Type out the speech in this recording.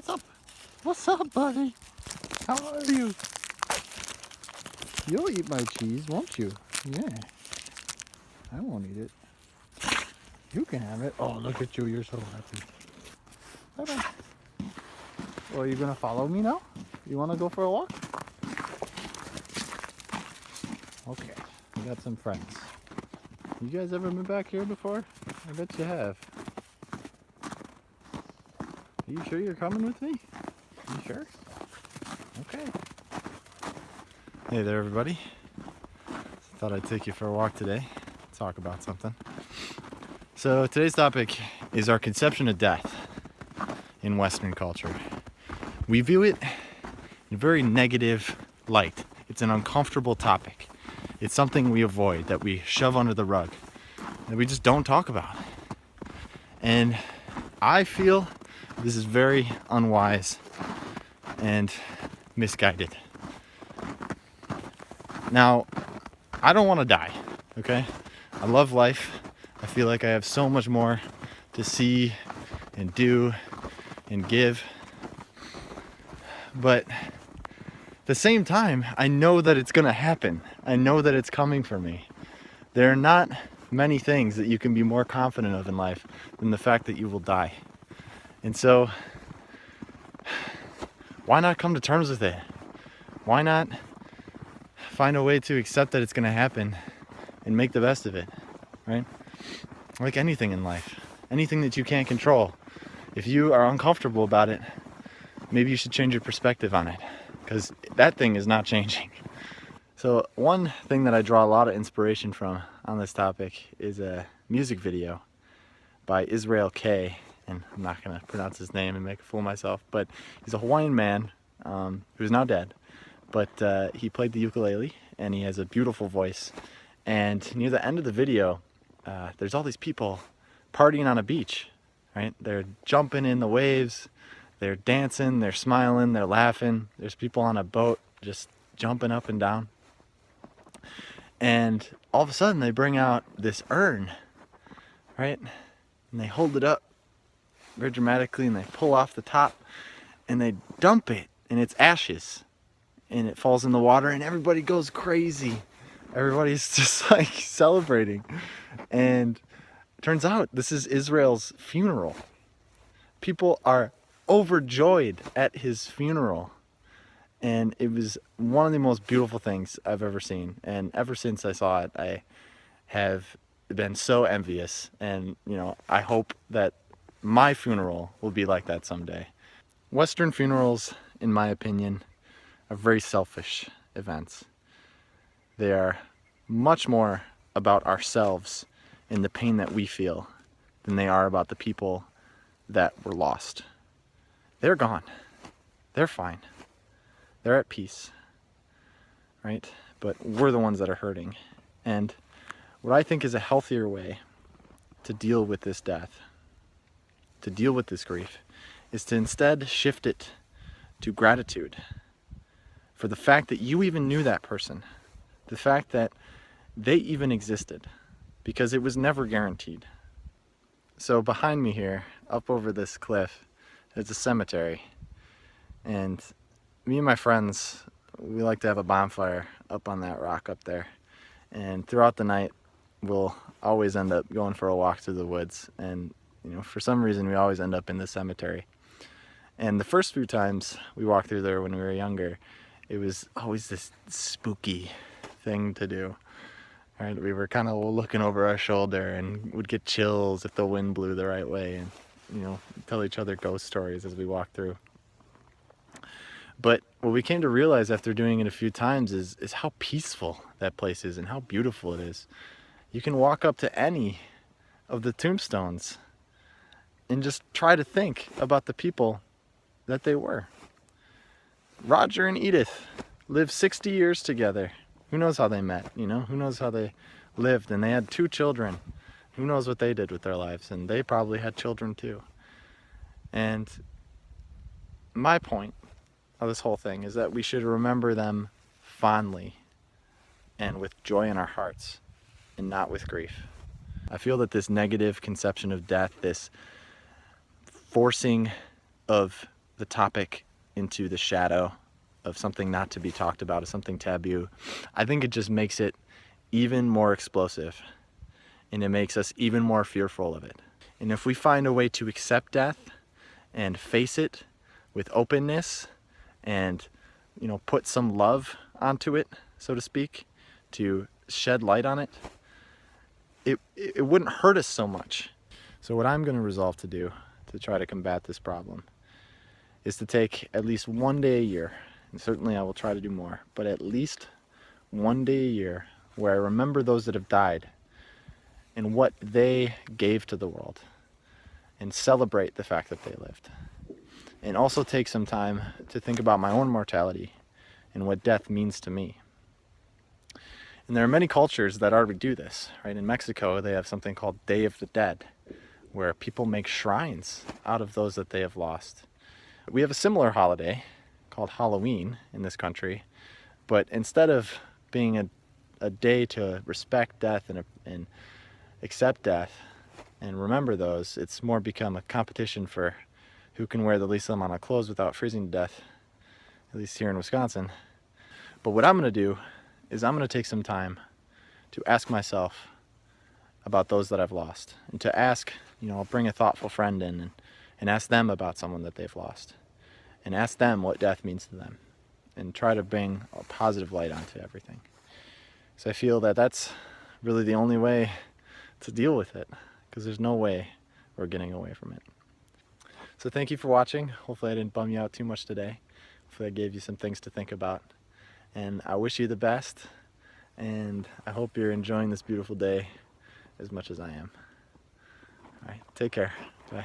What's up? What's up, buddy? How are you? You'll eat my cheese, won't you? Yeah. I won't eat it. You can have it. Oh, look at you. You're so happy. Bye-bye. Well, you gonna follow me now? You wanna go for a walk? Okay. We got some friends. You guys ever been back here before? I bet you have. Are you sure you're coming with me? You sure? Okay. Hey there, everybody. Thought I'd take you for a walk today, talk about something. So today's topic is our conception of death in Western culture. We view it in a very negative light. It's an uncomfortable topic. It's something we avoid, that we shove under the rug, that we just don't talk about. And I feel this is very unwise and misguided. Now, I don't want to die, okay? I love life. I feel like I have so much more to see and do and give. But at the same time, I know that it's going to happen. I know that it's coming for me. There are not many things that you can be more confident of in life than the fact that you will die. And so, why not come to terms with it? Why not find a way to accept that it's going to happen and make the best of it, right? Like anything in life, anything that you can't control. If you are uncomfortable about it, maybe you should change your perspective on it, because that thing is not changing. So one thing that I draw a lot of inspiration from on this topic is a music video by Israel K, and I'm not going to pronounce his name and make a fool of myself, but he's a Hawaiian man who's now dead, but he played the ukulele and he has a beautiful voice. And near the end of the video, there's all these people partying on a beach, right? They're jumping in the waves, they're dancing, they're smiling, they're laughing. There's people on a boat just jumping up and down. And all of a sudden they bring out this urn, right? And they hold it up very dramatically and they pull off the top and they dump it and it's ashes and it falls in the water and everybody goes crazy. Everybody's just like celebrating. And it turns out this is Israel's funeral. People are overjoyed at his funeral. And it was one of the most beautiful things I've ever seen. And ever since I saw it, I have been so envious. And, you know, I hope that my funeral will be like that someday. Western funerals, in my opinion, are very selfish events. They are much more about ourselves and the pain that we feel than they are about the people that were lost. They're gone. They're fine. They're at peace, right? But we're the ones that are hurting. And what I think is a healthier way to deal with this death, to deal with this grief, is to instead shift it to gratitude for the fact that you even knew that person, the fact that they even existed, because it was never guaranteed. So behind me here, up over this cliff, is a cemetery. And me and my friends, we like to have a bonfire up on that rock up there. And throughout the night, we'll always end up going for a walk through the woods. And, you know, for some reason, we always end up in the cemetery. And the first few times we walked through there when we were younger, it was always this spooky thing to do. Right? We were kind of looking over our shoulder and would get chills if the wind blew the right way, and, you know, tell each other ghost stories as we walked through. But what we came to realize after doing it a few times is how peaceful that place is and how beautiful it is. You can walk up to any of the tombstones and just try to think about the people that they were. Roger and Edith lived 60 years together. Who knows how they met, you know? Who knows how they lived? And they had 2 children. Who knows what they did with their lives? And they probably had children too. And my point of this whole thing is that we should remember them fondly and with joy in our hearts and not with grief. I feel that this negative conception of death, this forcing of the topic into the shadow of something not to be talked about, of something taboo, I think it just makes it even more explosive, and it makes us even more fearful of it. And if we find a way to accept death and face it with openness and, you know, put some love onto it, so to speak, to shed light on it, it wouldn't hurt us so much. So what I'm going to resolve to do to try to combat this problem is to take at least one day a year, and certainly I will try to do more, but at least one day a year where I remember those that have died and what they gave to the world, and celebrate the fact that they lived. And also take some time to think about my own mortality and what death means to me. And there are many cultures that already do this, right? In Mexico, they have something called Day of the Dead, where people make shrines out of those that they have lost. We have a similar holiday called Halloween in this country, but instead of being a day to respect death and accept death and remember those, it's more become a competition for who can wear the least amount of clothes without freezing to death, at least here in Wisconsin. But what I'm going to do is I'm going to take some time to ask myself about those that I've lost, and to ask, you know, I'll bring a thoughtful friend in and ask them about someone that they've lost, and ask them what death means to them, and try to bring a positive light onto everything. So I feel that that's really the only way to deal with it, because there's no way we're getting away from it. So thank you for watching. Hopefully I didn't bum you out too much today. Hopefully I gave you some things to think about. And I wish you the best, and I hope you're enjoying this beautiful day as much as I am. All right, take care. Bye.